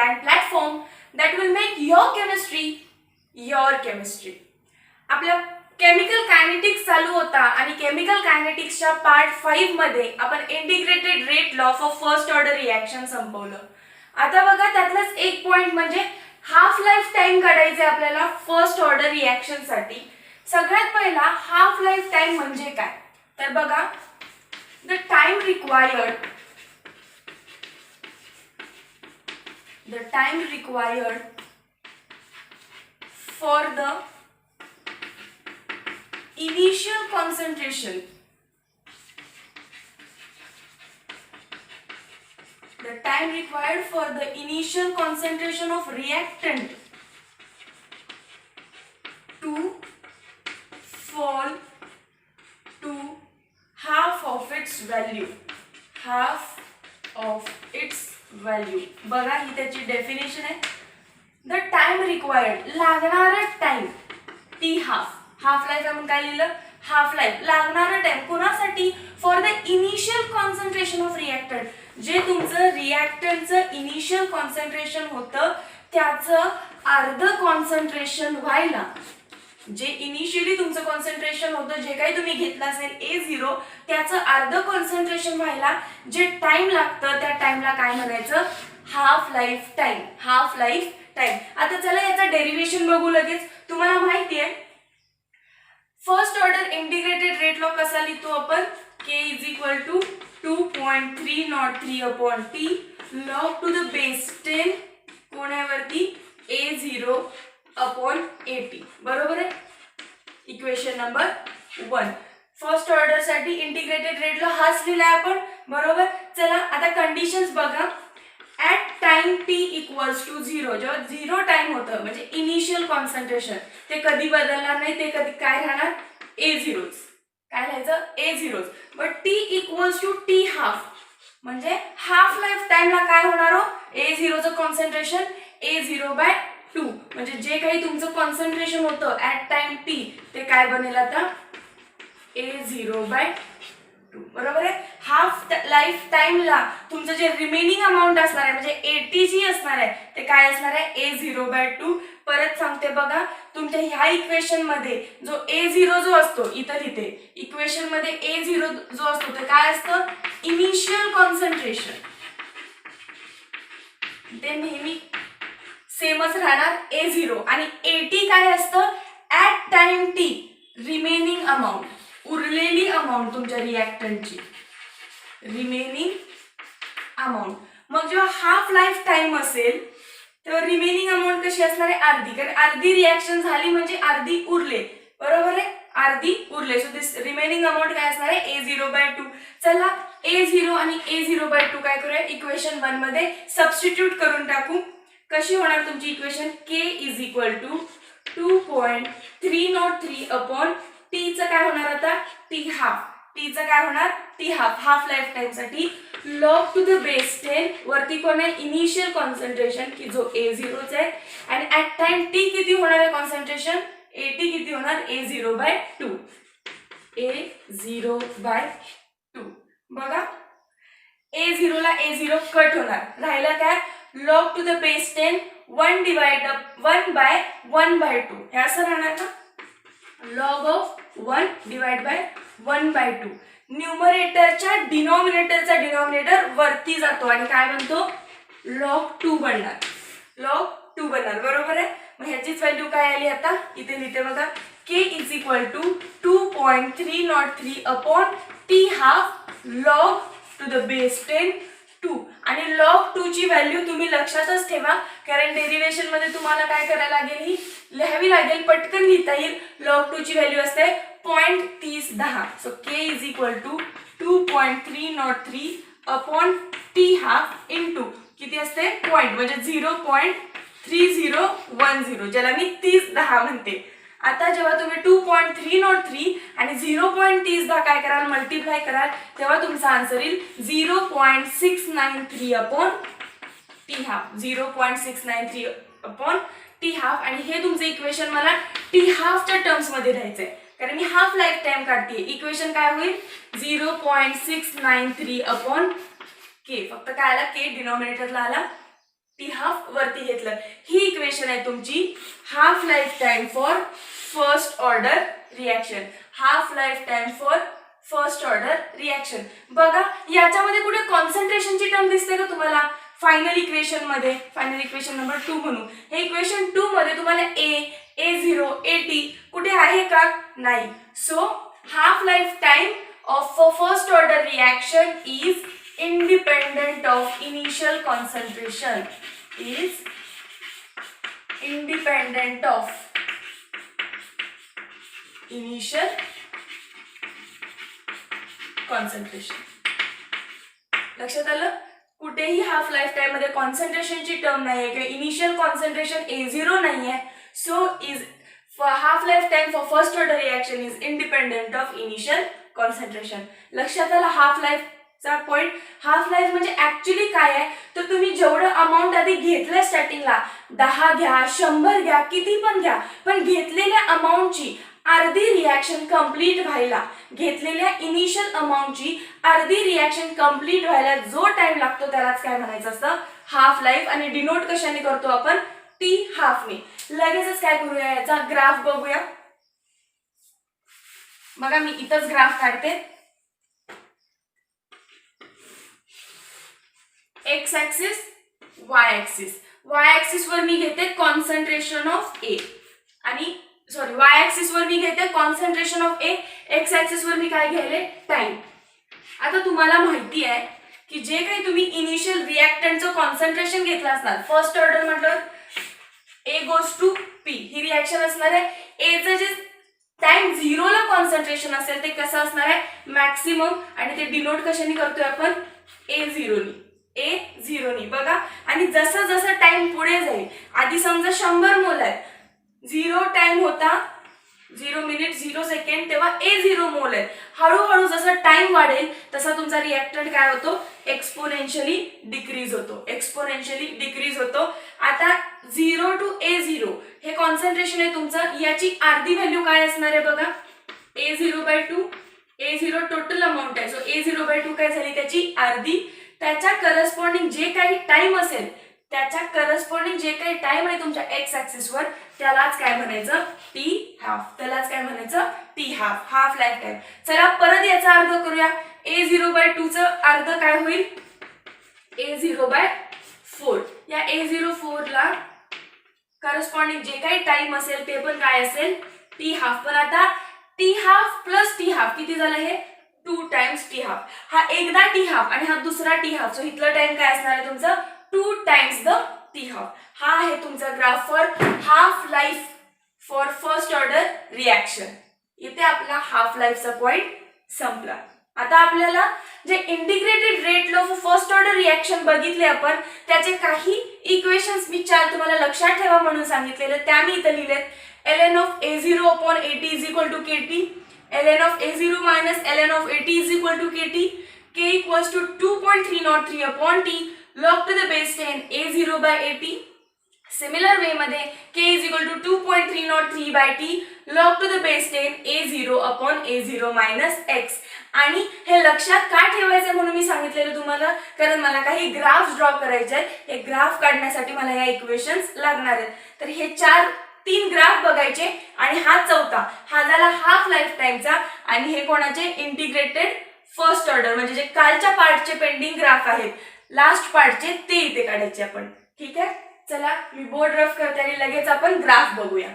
online platform that will make your chemistry. आपल्या chemical kinetics चालू होता आणि केमिकल कायनेटिक्सच्या पार्ट 5 मध्ये आपण integrated rate law for first order reaction संपवलं. आता बघा त्यातलाच एक पॉइंट म्हणजे हाफ लाईफ टाइम काढायचे आपल्याला फर्स्ट ऑर्डर रिएक्शन साठी. सगळ्यात पहिला हाफ लाईफ टाइम म्हणजे काय तर बघा the time required for the initial concentration of reactant to fall to half of its value. बघा ही त्याची डेफिनेशन आहे. द टाइम रिक्वायर्ड लागणारा टाइम टी हाफ लाईफ आपण काय लिहिलं हाफ लाईफ लागणारा टाइम कोणासाठी for the initial concentration of reactant. जे तुमचं रिएक्टंटचं इनिशियल कॉन्सन्ट्रेशन होतं त्याचं अर्ध कॉन्सन्ट्रेशन व्हायला जे इनिशियली तुमचं कॉन्सन्ट्रेशन होतं जे काही तुम्ही घेतलं असेल A0 त्याचं अर्ध कॉन्सन्ट्रेशन व्हायला जे टाइम लागतं त्या टाइमला काय म्हणायचं हाफ लाईफ टाइम. आता चला याचा डेरिव्हेशन बघू लगेच. तुम्हाला माहिती आहे first order integrated rate law कसा लिहितो आपण K is equal to 2.303/T log to the base 10 कोणावरती A0/AT. बरोबर आहे. इक्वेशन नंबर 1 फर्स्ट ऑर्डर साठी इंटिग्रेटेड रेट लॉ हाच लिहिलाय आपण. बरोबर. चला आता कंडिशन्स बघा. At time t equals to 0 जेव्हा 0 टाइम होतं म्हणजे इनिशियल कॉन्सन्ट्रेशन ते कधी बदलणार नाही. ते कधी काय राहणार A0 काय लिहायचं A0. But t equals to t half म्हणजे हाफ लाईफ टाइमला काय होणार हो A0चं कॉन्सन्ट्रेशन A0/2 म्हणजे जे काही तुमचं कॉन्सन्ट्रेशन होतं ऍट टाइम t ते काय बनेल आता A0/2. बरोबर आहे. हाफ लाईफ टाइमला तुमचं जे रिमेनिंग अमाऊंट असणार आहे म्हणजे AT जी असणार आहे ते काय असणार आहे A0/2. परत सांगते बघा तुमच्या ह्या इक्वेशन मध्ये जो A0 जो असतो इथं लिहिते इक्वेशन मध्ये A0 जो असतो ते काय असतं इनिशियल कॉन्सन्ट्रेशन ते नेहमी सेमच राहणार A0 आणि AT काय असतं at time t remaining amount उरलेली अमाऊंट तुमच्या रिएक्टंटची रिमेनिंग अमाऊंट. मग जेव्हा हाफ लाईफ टाइम असेल तेव्हा रिमेनिंग अमाऊंट कशी असणार आहे अर्धी कारण अर्धी रिएक्शन झाली म्हणजे अर्धी उरले. बरोबर आहे अर्धी उरले. सो दिस रिमेनिंग अमाऊंट काय असणार आहे A0/2. चला A0 आणि A0/2 काय करूया इक्वेशन 1 मध्ये सबस्टिट्यूट करून टाकू. कशी होणार तुमची equation K is equal to 2.303/T चं काय होणार आता T हाफ. टीचं काय होणार T हाफ लाईफ टाइम साठी लॉग टू द बेस 10 वरती कोण आहे इनिशियल कॉन्सन्ट्रेशन की जो A0 आहे आणि ऍट टाइम T किती होणार आहे कॉन्सन्ट्रेशन AT किती होणार A0/2. बघा A0 ला A0 कट होणार राहिला काय log टू द बेस 10 1/1/2 हे असं राहणार ना log ऑफ 1/1/2. न्यूमरेटरच्या डिनॉमिनेटर वरती जातो आणि काय बनतो log 2 बनणार. बरोबर आहे. मग ह्याचीच व्हॅल्यू काय आली आता इथे लिहिते बघा K is equal to 2.303/T half log to the base 10 2 आणि log 2 ची व्हॅल्यू तुम्ही लक्षातच ठेवा कारण डेरिव्हेशन मध्ये तुम्हाला काय करायला लागेल ही लिहावी लागेल पटकन लिहिता येईल. log 2 ची व्हॅल्यू असते 0.30. So K is equal to 2.303/T half into किती असते पॉइंट म्हणजे 0.3010 ज्याला मी 3010 म्हणते. आता जेव्हा तुम्ही 2.303 आणि 0.30 काय कराल मल्टिप्लाय कराल तेव्हा तुमचा आन्सर येईल 0.693/T हाफ 0.693/T हाफ. आणि हे तुमचं इक्वेशन मला T हाफच्या टर्म्स मध्ये लिहायचंय कारण मी हाफ लाईफ टाइम काढते. इक्वेशन काय होईल 0.693/K. फक्त काय आला K डिनॉमिनेटरला आला टी हाफ वरती घेतलं. ही इक्वेशन आहे तुमची half life time for first order reaction. Half life time for first order reaction. बघा याच्यामध्ये कुठे कॉन्सन्ट्रेशनची टर्म दिसते का तुम्हाला? फायनल इक्वेशन मध्ये, फायनल इक्वेशन नंबर 2 म्हणू. हे इक्वेशन 2 मध्ये तुम्हाला A0 AT कुठे आहे का? नाही. So half life time of first order reaction is independent of initial concentration, is independent of initial concentration. लक्षात आलं? कुठेही हाफ लाईफ टाइम मध्ये कॉन्सन्ट्रेशनची टर्म नाहीये किंवा इनिशियल कॉन्सन्ट्रेशन A0 नाहीये. So is half life time for first order reaction is independent of initial concentration. लक्षात आलं half life चा पॉइंट? हाफ लाईफ म्हणजे ऍक्च्युली काय आहे तर तुम्ही जेवढं अमाऊंट आधी घेतलंय स्टार्टिंगला, 10 घ्या 100 घ्या किती पण घ्या, पण घेतलेल्या अमाऊंटची अर्धी रिॲक्शन कंप्लीट व्हायला, घेतलेल्या इनिशियल अमाऊंटची अर्धी रिॲक्शन कंप्लीट व्हायला जो टाइम लागतो त्यालाच काय म्हणायचं असतं? Half life. आणि डिनोट कशाने करतो आपण? टी हाफने. लगेचच काय करूया, याचा ग्राफ बघूया. बघा मी इथंच ग्राफ काढते. X axis, Y axis. Y axis वर मी घेते कॉन्सन्ट्रेशन ऑफ ए आणि सॉरी वाय ऍक्सिस वर मी घेते concentration of A. X axis वर मी काय घ्यायले? टाइम. आता तुम्हाला माहिती आहे की जे काही तुम्ही इनिशियल रिॲक्टंटचं कॉन्सन्ट्रेशन घेतलं असणार, फर्स्ट ऑर्डर म्हटलं A गोज टू P, ही रिॲक्शन असणार आहे. एचं जे टाइम 0 ला कॉन्सन्ट्रेशन असेल ते कसं असणार आहे? मॅक्सिमम. आणि ते डिनोट कशाने करतोय आपण? A0 नी. A0 नी. बघा आणि जसं जसं टाइम पुढे जाईल, आधी समजा 100 मोल आहे, 0 टाइम होता 0 मिनिट 0 सेकंड, तेव्हा A0 मोल आहे. हळूहळू जसं टाइम वाढेल तसा तुमचा रिॲक्टंट काय होतो? एक्सपोनेन्शियली डिक्रीज होतो. एक्सपोनेन्शियली डिक्रीज होतो. आता 0 टू A0 हे कॉन्सन्ट्रेशन आहे तुमचं. याची अर्धी व्हॅल्यू काय असणार आहे बघा? A0/2. A0 टोटल अमाऊंट आहे. सो A0/2 काय झाली? त्याची अर्धी. त्याच्या करस्पॉन्डिंग जे काही टाइम असेल, त्याच्या करस्पॉन्डिंग जे काही टाइम आहे तुमच्या एक्स ऍक्सिस वर, त्यालाच काय म्हणायचं? T half. त्यालाच काय म्हणायचं? T half. Half life time. चला परत याचा अर्ध करूया. A0/2 चं अर्ध काय होईल? A0/4. या A04 ला करस्पॉन्डिंग जे काही टाइम असेल ते पण काय असेल? T half. पण आता T half plus T half किती झालं? हे 2 टाइम्स टी हाफ. हा एकदा टी हाफ आणि हा दुसरा टी हाफ. सो इथला टाइम काय असणार आहे तुमचा? 2 टाइम्स द टी हाफ. हा आहे तुमचा graph for half life for first order reaction. इथे आपला हाफ लाईफचा पॉइंट संपला. आता आपल्याला जे integrated rate law for first order reaction बघितले आपण, त्याचे काही इक्वेशन्स मी 4 तुम्हाला लक्षात ठेवा म्हणून सांगितलेले, त्या मी इथे लिहिलेत. ln of A0/AT is equal to KT. ln of A0 minus ln of AT is equal to KT. K equals to 2.303 upon T log to the base 10 A0/AT. Similar way मध्ये K is equal to 2.303 by T log to the base 10 A0 upon A0 minus X. आणि हे लक्षात का ठेवायचं म्हणून मी सांगितलेलं तुम्हाला, कारण मला काही ग्राफ्स ड्रॉ करायचे आहेत. हे ग्राफ काढण्यासाठी मला या इक्वेशन्स लागणार आहेत. तर हे 3 ग्राफ बघायचे आणि हा चौथा, हा झाला हाफ लाईफ टाइमचा. आणि हे कोणाचे? इंटिग्रेटेड फर्स्ट ऑर्डर, म्हणजे जे कालच्या पार्टचे पेंडिंग ग्राफ आहेत, लास्ट पार्टचे, ते इथे काढायचे आपण. ठीक आहे, चला मी बोर्ड रफ करते आणि लगेच आपण ग्राफ बघूया.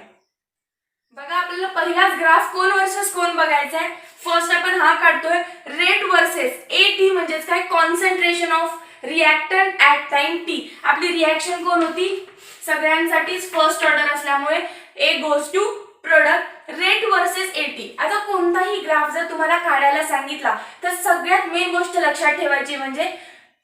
बघा आपल्याला पहिलाच ग्राफ कोण वर्सेस कोण बघायचा आहे. फर्स्ट आपण हा काढतोय, रेट वर्सेस AT म्हणजेच काय? Concentration of reactant at time T. आपली रिॲक्शन कोण होती? सगळ्यांसाठीच फर्स्ट ऑर्डर असल्यामुळे A goes to product rate versus AT. आता कोणताही ग्राफ जर तुम्हाला काढायला सांगितला तर सगळ्यात मेन गोष्ट लक्षात ठेवायची म्हणजे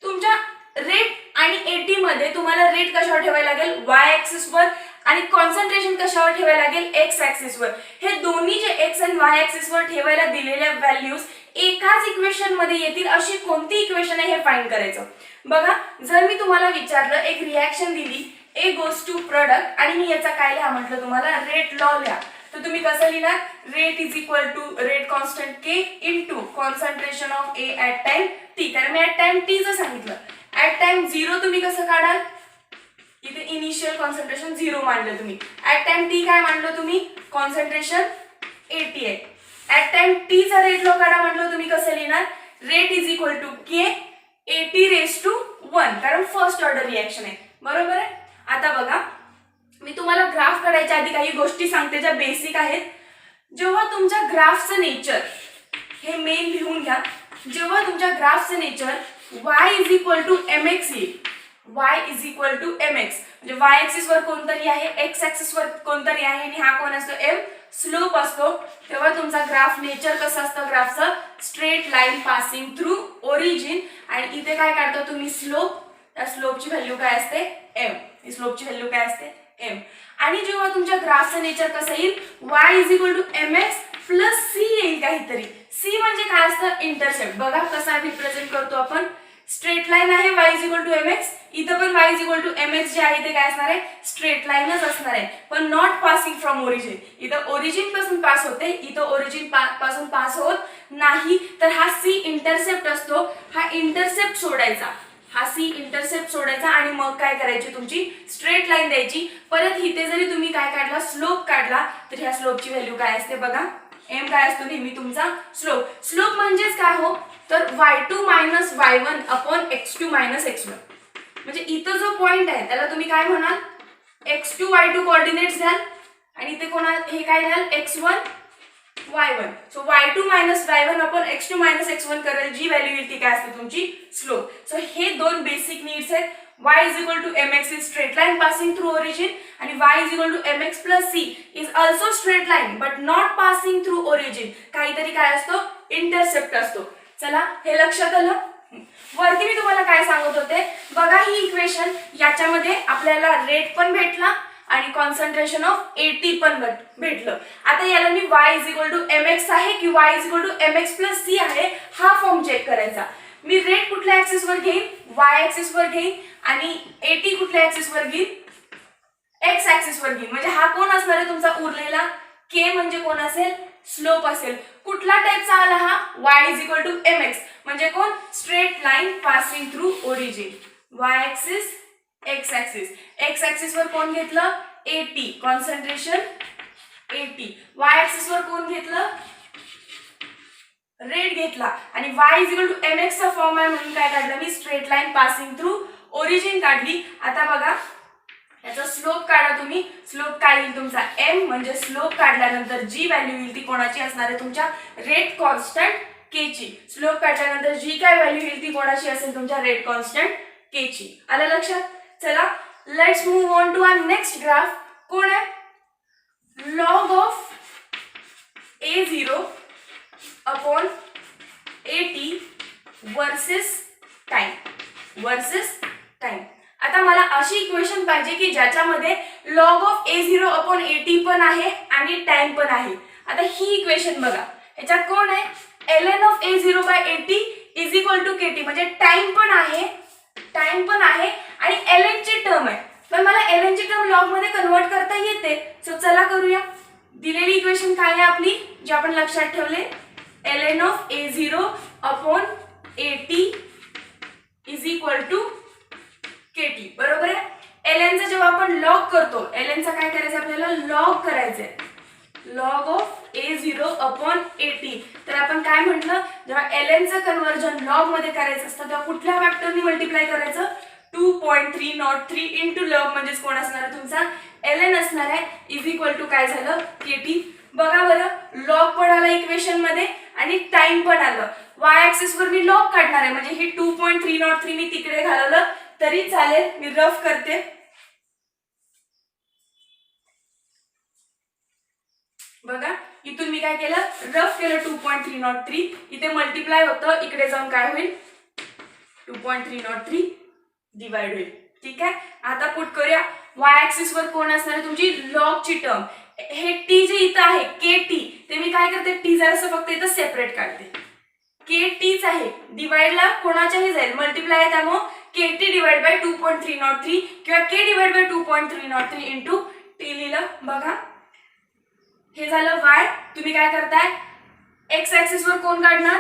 तुमच्या रेट आणि AT मध्ये तुम्हाला रेट कशावर ठेवायला लागेल? वाय ऍक्सिस वर. आणि कॉन्सन्ट्रेशन कशावर ठेवायला लागेल? एक्स ऍक्सिस वर. हे दोन्ही जे एक्स आणि वाय ऍक्सिस वर ठेवायला दिलेल्या व्हॅल्यूज एकाच इक्वेशन मध्ये येतील अशी कोणती इक्वेशन आहे हे फाइंड करायचं. बघा जर मी तुम्हाला विचारलं, एक रिॲक्शन दिली A गोज टू प्रोडक्ट आणि मी याचा काय लिहा म्हटलं तुम्हाला? रेट लॉ लिहा. तर तुम्ही कसं लिहिणार? Rate is equal to rate constant K into concentration of A at time T. कारण मी ऍट टाइम T चं सांगितलं. ऍट टाइम 0 तुम्ही कसं काढाल? इनिशियल कॉन्सन्ट्रेशन 0 मानलं तुम्ही. ऍट टाइम टी काय मानलं तुम्ही, कॉन्सन्ट्रेशन 80 आहे. ऍट टाइम टी चा रेट लो काढा म्हटलं तुम्ही कसं लिहिणार, rate is equal to K 80 raise to 1, कारण फर्स्ट ऑर्डर रिएक्शन आहे. बरोबर आहे. आता बघा मी तुम्हाला ग्राफ काढायच्या आधी काही गोष्टी सांगते ज्या बेसिक आहेत. जेव्हा तुमच्या ग्राफचं नेचर, हे मेन लिहून घ्या, जेव्हा तुमच्या ग्राफचं nature y is equal to mx येईल, y is equal to mx म्हणजे y ऍक्सिस वर कोणतरी आहे, x ऍक्सिस वर कोणतरी आहे आणि हा कोण असतो m, स्लोप असतो. तेव्हा तुमचा ग्राफ नेचर कसं असतं, ग्राफचं straight line passing through origin, आणि इथे काय काढतो तुम्ही स्लोप, त्या स्लोपची व्हॅल्यू काय असते m, ही स्लोपची व्हॅल्यू काय असते m. आणि जेव्हा तुमच्या ग्राफचं नेचर कसं येईल, y is equal to mx plus c येईल काहीतरी. c म्हणजे काय असतं, इंटरसेप्ट. बघा कसा रिप्रेझेंट करतो आपण, स्ट्रेट लाईन आहे y is equal to mx, इथं पण y is equal to mx जे आहे ते काय असणार आहे, स्ट्रेट लाईनच असणार आहे, पण नॉट पासिंग फ्रॉम ओरिजिन. इथं ओरिजिन पासून पास होते, इथं ओरिजिन पासून पास होत नाही. तर हा c इंटरसेप्ट असतो, हा इंटरसेप्ट सोडायचा, हा सी इंटरसेप्ट सोडायचा आणि मग काय करायची, तुमची स्ट्रेट लाईन द्यायची. परत इथे जरी तुम्ही काय काढला, स्लोप काढला, तर ह्या स्लोपची व्हॅल्यू काय असते बघा, m काय असतो नेहमी तुमचा स्लोप. स्लोप म्हणजेच काय हो, तर y2 minus y1 upon x2 minus x1. म्हणजे इथं जो पॉइंट आहे त्याला तुम्ही काय म्हणाल, x2 y2 कोऑर्डिनेट्स द्याल आणि इथे कोणा हे काय द्याल, x1 y1. So y2 minus y1 upon x2 minus x1 करेल, जी व्हॅल्यू येईल ती काय असते तुमची स्लोप. सो हे दोन बेसिक नीड्स आहेत. y is equal to mx is straight line passing through origin आणि y is equal to mx plus c is also straight line but not passing through origin. काहीतरी काय असतो, intercept असतो. चला हे लक्षात आलं. वरती मी तुम्हाला काय सांगत होते बघा, ही इक्वेशन, याच्यामध्ये आपल्याला रेट पण भेटला आणि कॉन्सन्ट्रेशन ऑफ 80 पण भेटलं. आता याला मी y is equal to mx आहे की y is equal to mx plus c आहे, हा फॉर्म चेक करायचा. मी रेट कुठल्या ऍक्सिस वर घेईन, y ऍक्सिस वर घेईन, आणि 80 कुठल्या ऍक्सिस वर घेईन, x ऍक्सिस वर घेईन. म्हणजे हा कोण असणार आहे तुमचा उरलेला, k म्हणजे कोण असेल, स्लोप असेल. कुठला टाइपचा आला हा, y is equal to mx म्हणजे कोण, straight line passing through origin. y axis, x axis, x axis वर कोण घेतलं, 80 कॉन्सन्ट्रेशन 80, y ऍक्सिस वर कोण घेतलं, रेट घेतला, आणि y is equal to mx चा फॉर्म आहे म्हणून काय काढलं मी, straight line passing through origin काढली. आता बघा याचा स्लोप काढा तुम्ही, स्लोप काय येईल तुमचा m, म्हणजे स्लोप काढल्यानंतर जी व्हॅल्यू येईल ती कोणाची असणार आहे, तुमच्या रेट कॉन्स्टंट k ची. स्लोप काढल्यानंतर जी काय व्हॅल्यू येईल ती कोणाची असेल, तुमच्या रेट कॉन्स्टंट k ची. आलं लक्षात. चला let's move on to our next graph. कोण आहे, log of a0 upon 80 versus time. आता मला अशी इक्वेशन पाहिजे की ज्याच्यामध्ये लॉग ऑफ a0 अपॉन 80 पण आहे आणि टाइम पण आहे. आता ही इक्वेशन बघा, याच्यात कोण आहे, ln of a0 by 80 is equal to kt, म्हणजे टाइम पण आहे आणि ln ची टर्म आहे. पण मला ln ची टर्म लॉग मध्ये कन्वर्ट करता येते. सो चला करूया. दिलेली इक्वेशन काय आहे आपली, जे आपण लक्षात ठेवले, ln of a0 upon 80 is equal to kt. बरोबर आहे. ln चा जेव्हा आपण लॉग करतो, ln चा काय करायचं आपल्याला, लॉग करायचंय, लॉग ऑफ a0 अपॉन 80. तर आपण काय म्हटलं, जेव्हा ln चं कन्वर्जन लॉग मध्ये करायचं असतं तेव्हा कुठल्या फॅक्टरनी मल्टिप्लाय करायचं, 2.303 इंटू लॉग म्हणजेच कोण असणार आहे तुमचा ln असणार आहे, इज इक्वल टू काय झालं, kt. बघा बरं, लॉग पण आला इक्वेशन मध्ये आणि टाइम पण आलं. y ऍक्सिस वर मी लॉग काढणार आहे, म्हणजे ही 2.303 मी तिकडे घालवलं तरी चालेल. मी रफ करते. बघा इथून मी काय केलं, रफ केलं 2.303, इथे मल्टिप्लाय होतं, इकडे जाऊन काय होईल, 2.303 डिवाइड होईल. ठीक आहे. आता पुट करूया. y ऍक्सिस वर कोण असणार आहे, तुमची लॉग ची टर्म. हे t जे इथं आहे kt, ते मी काय करते, t जरासं फक्त इथं सेपरेट काढते. ktच आहे, डिवाइडला कोणाच्याही जाईल, मल्टिप्लाय आहे, त्यामुळे kt डिवाइड बाय 2.303 किंवा k divide by 2.303 into t लिहिलं. बघा हे झालं y. तुम्ही काय करताय, x ऍक्सिस वर कोण काढणार,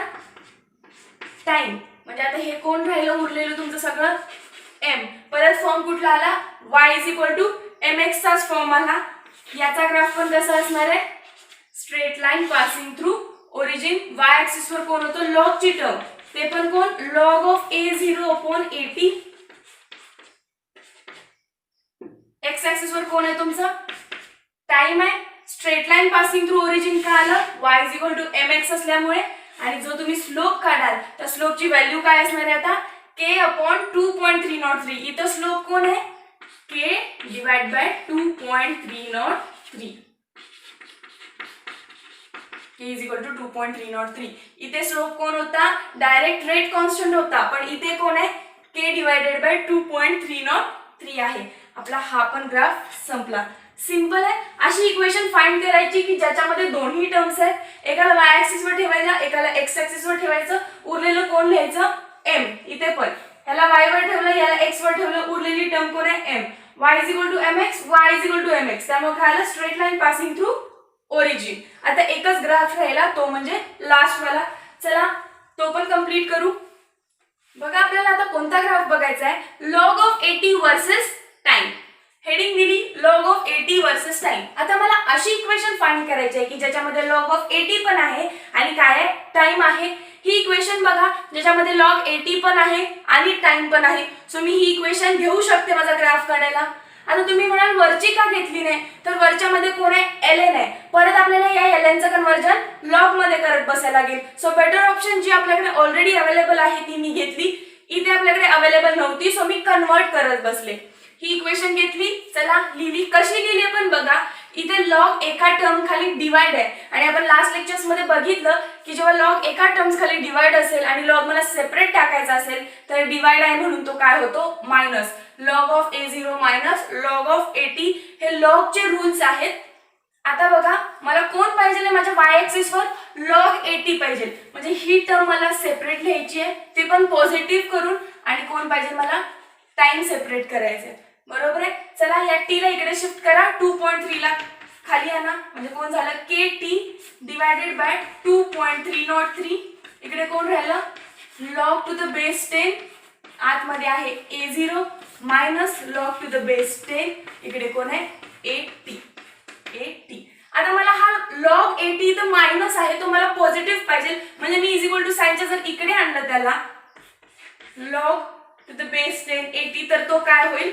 टाइम. म्हणजे आता हे कोण राहिलं उरलेलं तुमचं सगळं, एम. परत फॉर्म कुठला आला, y is equal to mx चाच फॉर्म आला. याचा ग्राफ पण कसा असणार आहे, straight line passing through origin. y axis वर कोण होतं, लॉग ची टर्म, ते पण कोण, log of a0 upon at. x axis वर कोण आहे तुमचा, टाइम आहे. Straight line passing through origin का आलं, y is equal to mx असल्यामुळे. आणि जो तुम्ही स्लोप काढाल त्या स्लोपची व्हॅल्यू काय असणार आहे आता, k अपॉन 2.303. इथं स्लोप कोण आहे, k divide by 2.303. k is equal to 2.303. इथे स्लोप कोण होता, डायरेक्ट रेट कॉन्स्टंट होता, पण इथे कोण आहे, k डिवाइडेड बाय 2.303 आहे. आपला हा पण ग्राफ संपला. सिंपल आहे. अशी इक्वेशन फाइंड करायची की ज्याच्यामध्ये दोन्ही टर्म्स आहेत, एकाला y ऍक्सिस वर ठेवायला, एकाला x ऍक्सिस वर ठेवायचं. उरलेलं कोण लिहायचं, m. इथे पण याला y वर ठेवलं, याला x वर ठेवलं, उरलेली टर्म कोण आहे, m. y is equal to mx, y is equal to mx. त्यामुळे काय आलं, straight line passing through origin. आता एकच ग्राफ राहिला, तो म्हणजे लास्ट वाला. चला तो पण कंप्लीट करू. बघा आपल्याला आता कोणता ग्राफ बघायचा आहे, log of 80 versus time. Heading दिली लॉग ऑफ 80 वर्सेस टाइम. आता मला अशी इक्वेशन फाइंड करायची आहे की ज्याच्यामध्ये लॉग ऑफ 80 पण आहे आणि काय आहे, टाइम आहे. ही इक्वेशन बघा ज्याच्यामध्ये लॉग 80 पण आहे आणि टाइम पण आहे. सो मी ही इक्वेशन घेऊ शकते माझा ग्राफ काढायला. आता तुम्ही म्हणाल वरची का घेतली नाही, तर वरच्यामध्ये कोण आहे, ln आहे. परत आपल्याला या ln चं कन्वर्जन लॉग मध्ये करत बसायला लागेल. सो बेटर ऑप्शन जी आपल्याकडे ऑलरेडी अवेलेबल आहे ती मी घेतली. इथे आपल्याकडे अवेलेबल नव्हती, सो मी कन्वर्ट करत बसले. ही इक्वेशन घेतली, चला लिहिली. कशी लिहिली पण बघा, इथे लॉग एका टर्म खाली डिवाइड आहे. आणि आपण लास्ट लेक्चर्स मध्ये बघितलं की जेव्हा लॉग एका टर्म्स खाली डिवाइड असेल आणि लॉग मला सेपरेट टाकायचा असेल तर डिवाइड आहे म्हणून तो काय होतो, minus. Log of a0 minus log of 80 हे लॉगचे रूल्स आहेत. आता बघा मला कोण पाहिजे, माझ्या y ऍक्सिस वर लॉग 80 पाहिजे, म्हणजे ही टर्म मला सेपरेट लिहायची आहे, ते पण पॉझिटिव्ह करून. आणि कोण पाहिजे मला, टाइम सेपरेट करायचे, बरोबर आहे. चला या t ला इकडे शिफ्ट करा, 2.3 ला खाली आणा, म्हणजे कोण झालं, kt डिवाइडेड बाय 2.303. इकडे कोण राहिलं, लॉग टू द बेस 10, आतमध्ये आहे a0 minus log to the base 10. इकडे कोण आहे, 80. आता मला हा लॉग 80 इथं मायनस आहे, तो मला पॉझिटिव्ह पाहिजे, म्हणजे मी इज इक्वल टू साइनच्या जर इकडे आणलं त्याला लॉग टू द बेस 10 80, तर तो काय होईल,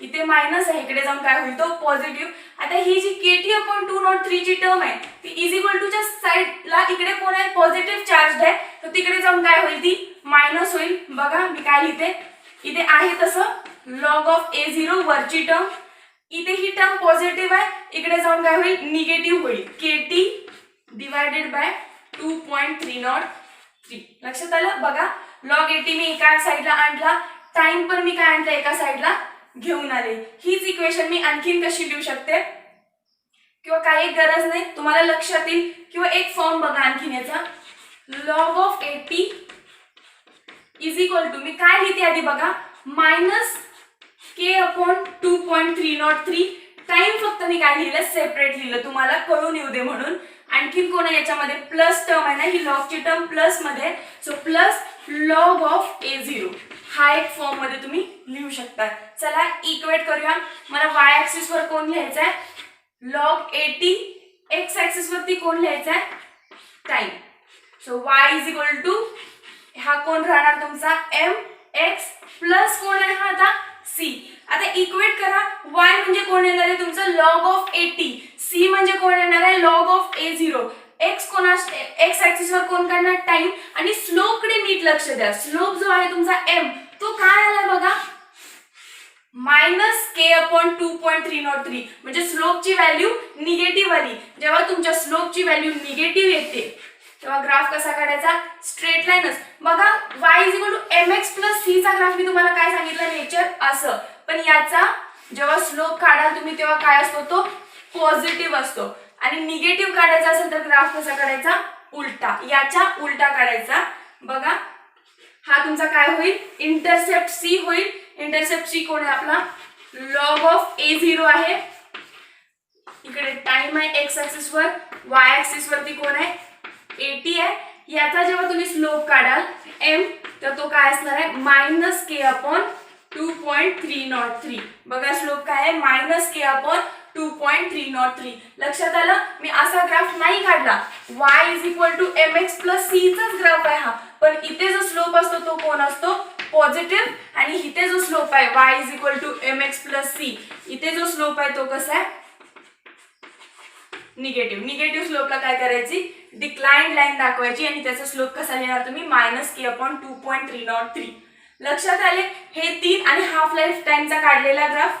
इथे मायनस आहे, इकडे जाऊन काय होईल, तो पॉझिटिव्ह. आता ही जी kt अपॉन 203 ची टर्म आहे ती इज इक्वल टू च्या साइडला इकडे कोण आहे, पॉझिटिव्ह चार्ज आहे, तर तिकडे जाऊन काय होईल, ती मायनस होईल. बघा मी काय लिहिते, इथे आहे तसं लॉग ऑफ a0 वरची टर्म, इथे ही टर्म पॉझिटिव्ह आहे, इकडे जाऊन काय होईल, निगेटिव्ह होईल, kt डिवाइडेड बाय 2.303. लक्षात आलं. बघा लॉग 80 मी एका साइडला आणला, टाइम पण मी काय आणलं, एका साइडला घेऊन आले. हीच इक्वेशन मी आणखीन कशी लिहू शकते किंवा काही गरज नाही, तुम्हाला लक्षात येईल. किंवा एक फॉर्म बघा आणखीन याचा, log of 80 is equal to, मी काय लिहिते आधी बघा, मायनस k अपॉन 2.303. टाइम फक्त मी काय लिहिलं, सेपरेट लिहिलं, तुम्हाला कळून येऊ दे म्हणून. आणखीन कोण आहे याच्यामध्ये, प्लस टर्म आहे ना, ही लॉगची टर्म प्लस मध्ये, so plus log of a0. हा एक फॉर्म मध्ये तुम्ही लिहू शकता. चला इक्वेट करूया. मला y ऍक्सिस वर कोण लिहायचं आहे, लॉग 80. x ऍक्सिस वरती कोण लिहायचं आहे, time. So y is equal to, हा कोण राहणार तुमचा, mx प्लस कोण आहे हा आता, c. आता इक्वेट करा, y म्हणजे कोण येणार आहे तुमचं, लॉग ऑफ 80. c म्हणजे कोण येणार आहे, log of a0. x axis वर कोण करणार, टाइम. आणि स्लोप कडे नीट लक्ष द्या. स्लोप जो आहे तुमचा m, तो काय आलाय बघा, मायनस k अपॉन 2.303. म्हणजे स्लोपची व्हॅल्यू निगेटिव्ह आली. जेव्हा तुमच्या स्लोपची व्हॅल्यू निगेटिव्ह येते तेव्हा ग्राफ कसा काढायचा, स्ट्रेट लाईनच. बघा y is equal to mx plus c चा ग्राफ मी तुम्हाला काय सांगितलं, नेचर असं. पण याचा जेव्हा स्लोप काढाल तुम्ही तेव्हा काय असतो, तो पॉझिटिव्ह असतो. आणि निगेटिव्ह काढायचा असेल तर ग्राफ कसा काढायचा, उलटा, याच्या उलटा काढायचा. बघा हा तुमचा काय होईल, इंटरसेप्ट c होईल. इंटरसेप्ट c कोण आहे आपला, लॉग ऑफ a0 आहे. इकडे टाइम आहे x ऍक्सिस वर, y ऍक्सिस वरती कोण आहे, 80 आहे. याचा जेव्हा तुम्ही स्लोप काढाल m, तर तो काय असणार आहे, मायनस k अपॉन 2.303. बघा स्लोप काय आहे, मायनस के अपॉन 2.303. लक्षात आलं. मी असा ग्राफ नाही काढला, y is equal to mx plus c चाच ग्राफ आहे हा, पण इथे जो स्लोप असतो तो कोण असतो, पॉझिटिव्ह. आणि इथे जो स्लोप आहे y is equal to mx plus c, इथे जो स्लोप आहे तो कसा आहे, निगेटिव्ह. निगेटिव्ह स्लोपला काय करायची, डिक्लाइन लाईन दाखवायची आणि त्याचा स्लोप कसा लिहिणार तुम्ही, मायनस के अपॉन 2.303. लक्षात आले. हे 3 आणि हाफ लाईफ टाइमचा काढलेला ग्राफ.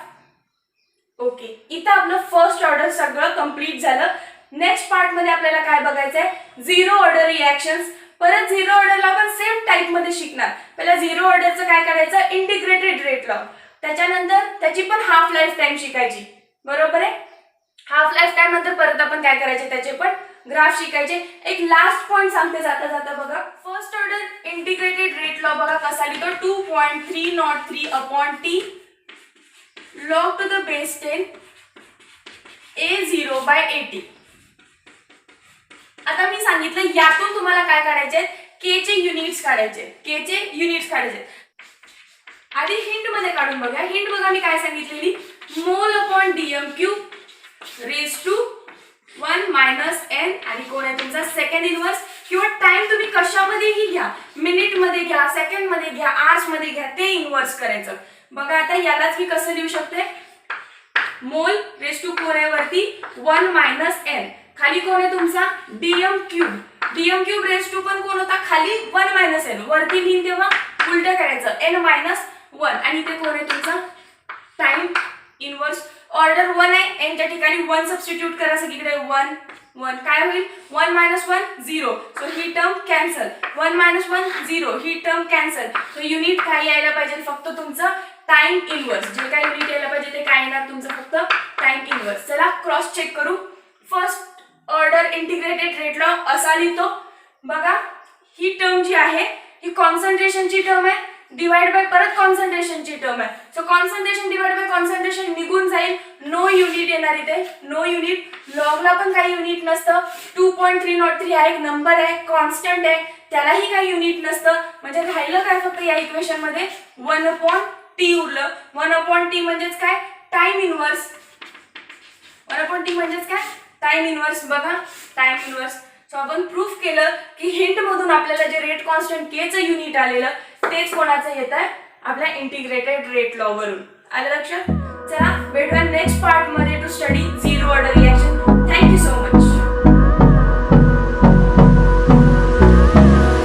ओके, इथं आपलं फर्स्ट ऑर्डर सगळं कंप्लीट झालं. नेक्स्ट पार्ट मध्ये आपल्याला काय बघायचंय, झिरो ऑर्डर रिएक्शन्स. परत झिरो ऑर्डरला आपण सेम टाइप मध्ये शिकणार. पहिला झिरो ऑर्डरचं काय करायचं, इंटिग्रेटेड रेट लॉ. त्याच्यानंतर त्याची पण हाफ लाईफ टाइम शिकायची, बरोबर आहे. हाफ लाईफ टाइम नंतर परत आपण काय करायचे, त्याचे पण ग्राफ शिकायचे. एक लास्ट पॉइंट सांगते जाता जाता बघा. First order integrated rate law बघा कसा लिहितो, 2.303 upon T log to the base 10 A0/80. आता मी सांगितलं यातून तुम्हाला काय काढायचे, के चे युनिट्स काढायचे, के चे युनिट्स काढायचे. आधी हिंट मध्ये काढून बघा. हिंट बघा मी काय सांगितलेली, mole upon dm cube raise to 1 minus n. आणि कोण आहे तुमचा सेकंड इनवर्स. किंवा टाइम तुम्ही कशामध्येही घ्या, मिनिट मध्ये घ्या, सेकंड मध्ये घ्या, आवर्स मध्ये घ्या, ते इनवर्स करायचं. बघा आता यालाच मी कसं लिहू शकते, मोल रेज टू कोण आहे वरती 1 मायनस एन, खाली कोण आहे तुमचा dm cube. Dm cube raise to पण कोण होता, खाली 1 मायनस एन, वरती लिहिन तेव्हा उलट करायचं, एन मायनस 1. आणि ते कोण आहे तुमचा टाइम इनवर्स. ऑर्डर 1 आहे, एनच्या ठिकाणी 1 सबस्टिट्यूट करा सगळीकडे, 1 1 काय होईल, 1 मायनस 1 0. सो ही टर्म कॅन्सल, 1 मायनस 1 0, ही टर्म कॅन्सल. सो युनिट काय यायला पाहिजे, फक्त तुमचं टाइम इनवर्स. जे काय युनिट यायला पाहिजे ते काय येणार तुमचं, फक्त टाइम इनवर्स. चला क्रॉस चेक करू. First order integrated rate law असा लिहितो बघा. ही टर्म जी आहे ही कॉन्सन्ट्रेशनची टर्म आहे, डिवाइड बाय परत कॉन्सन्ट्रेशनची टर्म आहे. So concentration divide by concentration निघून जाईल, नो युनिट येणार इथे, नो युनिट. लॉगला पण काही युनिट नसतं. 2.303 हा एक नंबर आहे, कॉन्स्टंट आहे, त्यालाही काही युनिट नसतं. म्हणजे राहिलं काय फक्त या इक्वेशन मध्ये 1 अपॉन टी उरलं. 1 अपॉन टी म्हणजेच काय, टाइम इनवर्स. 1 अपॉन टी म्हणजेच काय, टाइम इनवर्स. बघा टाइम इनवर्स. सो आपण प्रूफ केलं की हिंट मधून आपल्याला जे रेट कॉन्स्टंट के चं युनिट आलेलं तेच कोणाचं येत आहे, आपल्या इंटिग्रेटेड रेट लॉ वरून. आलं लक्षात. चला भेटूया नेक्स्ट पार्ट.